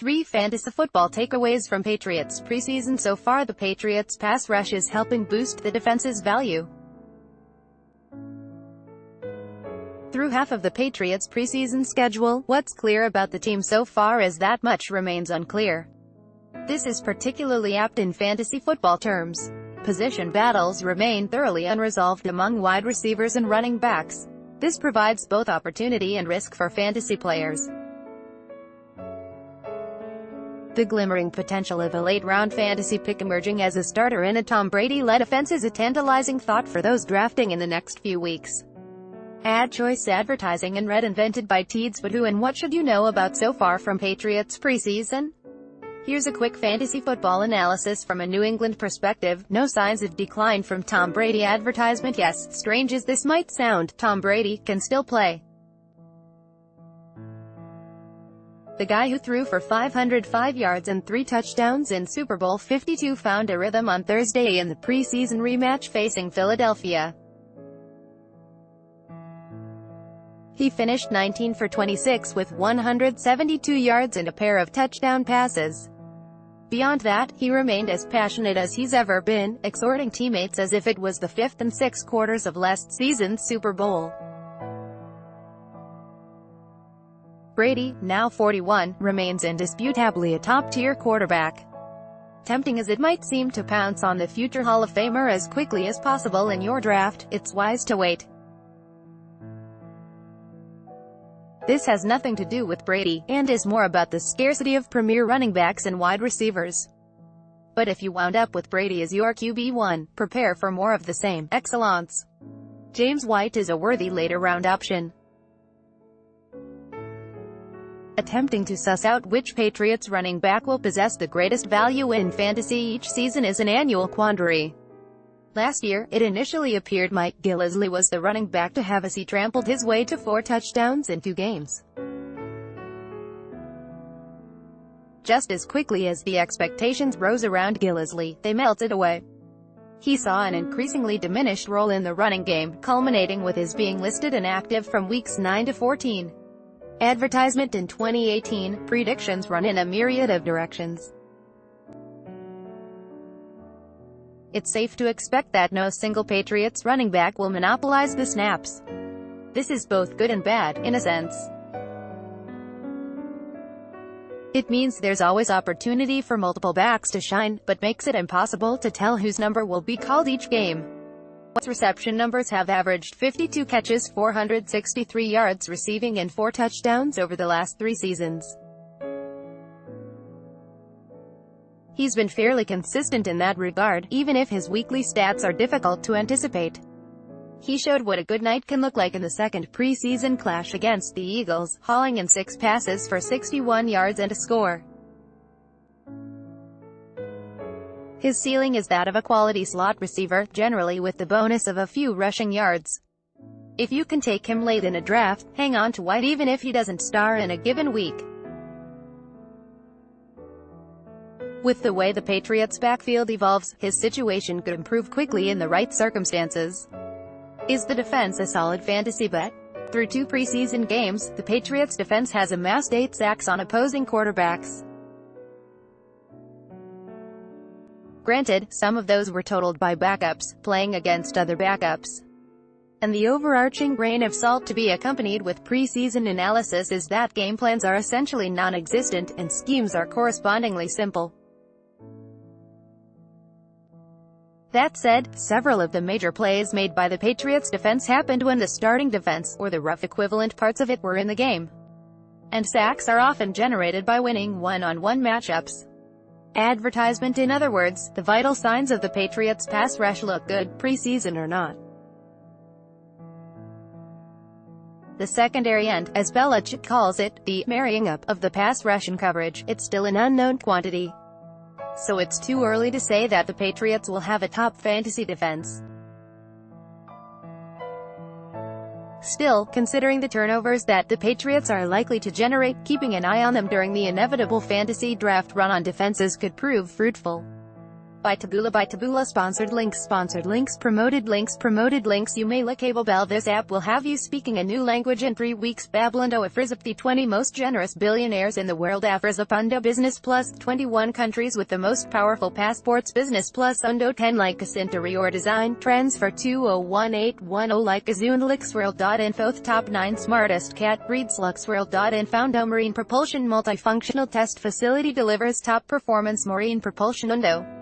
3 fantasy football takeaways from Patriots preseason. So far, the Patriots' pass rush is helping boost the defense's value. Through half of the Patriots' preseason schedule, what's clear about the team so far is that much remains unclear. This is particularly apt in fantasy football terms. Position battles remain thoroughly unresolved among wide receivers and running backs. This provides both opportunity and risk for fantasy players. The glimmering potential of a late-round fantasy pick emerging as a starter in a Tom Brady-led offense is a tantalizing thought for those drafting in the next few weeks. Ad choice advertising and read invented by Teeds. But who and what should you know about so far from Patriots preseason? Here's a quick fantasy football analysis from a New England perspective. No signs of decline from Tom Brady advertisement. Yes, strange as this might sound, Tom Brady can still play. The guy who threw for 505 yards and 3 touchdowns in Super Bowl 52 found a rhythm on Thursday in the preseason rematch facing Philadelphia. He finished 19 for 26 with 172 yards and a pair of touchdown passes. Beyond that, he remained as passionate as he's ever been, exhorting teammates as if it was the 5th and 6 quarters of last season's Super Bowl. Brady, now 41, remains indisputably a top-tier quarterback. Tempting as it might seem to pounce on the future Hall of Famer as quickly as possible in your draft, it's wise to wait. This has nothing to do with Brady, and is more about the scarcity of premier running backs and wide receivers. But if you wound up with Brady as your QB1, prepare for more of the same excellence. James White is a worthy later-round option. Attempting to suss out which Patriots running back will possess the greatest value in fantasy each season is an annual quandary. Last year, it initially appeared Mike Gillislee was the running back to have as he trampled his way to 4 touchdowns in 2 games. Just as quickly as the expectations rose around Gillislee, they melted away. He saw an increasingly diminished role in the running game, culminating with his being listed inactive from weeks 9 to 14. Advertisement in 2018, predictions run in a myriad of directions. It's safe to expect that no single Patriots running back will monopolize the snaps. This is both good and bad, in a sense. It means there's always opportunity for multiple backs to shine, but makes it impossible to tell whose number will be called each game. White's reception numbers have averaged 52 catches, 463 yards receiving and 4 touchdowns over the last 3 seasons. He's been fairly consistent in that regard, even if his weekly stats are difficult to anticipate. He showed what a good night can look like in the second preseason clash against the Eagles, hauling in 6 passes for 61 yards and a score. His ceiling is that of a quality slot receiver, generally with the bonus of a few rushing yards. If you can take him late in a draft, hang on to White even if he doesn't star in a given week. With the way the Patriots' backfield evolves, his situation could improve quickly in the right circumstances. Is the defense a solid fantasy bet? Through 2 preseason games, the Patriots' defense has amassed 8 sacks on opposing quarterbacks. Granted, some of those were totaled by backups, playing against other backups. And the overarching grain of salt to be accompanied with preseason analysis is that game plans are essentially non-existent, and schemes are correspondingly simple. That said, several of the major plays made by the Patriots defense happened when the starting defense, or the rough equivalent parts of it, were in the game. And sacks are often generated by winning one-on-one matchups. Advertisement. In other words, the vital signs of the Patriots' pass rush look good, preseason or not. The secondary end, as Belichick calls it, the marrying up of the pass rush and coverage, it's still an unknown quantity. So it's too early to say that the Patriots will have a top fantasy defense. Still, considering the turnovers that the Patriots are likely to generate, keeping an eye on them during the inevitable fantasy draft run on defenses could prove fruitful. By Taboola sponsored links promoted links You may cable bell. This app will have you speaking a new language in 3 weeks. Bablando Afrizap, the 20 most generous billionaires in the world. Afrizapundo Business Plus, 21 countries with the most powerful passports. Business Plus Undo 10 Likes Interior Design Trends for 201810 Likazunlixworld.info Top 9 Smartest Cat Breeds Luxworld.info Marine Propulsion Multifunctional Test Facility delivers top performance marine propulsion. Undo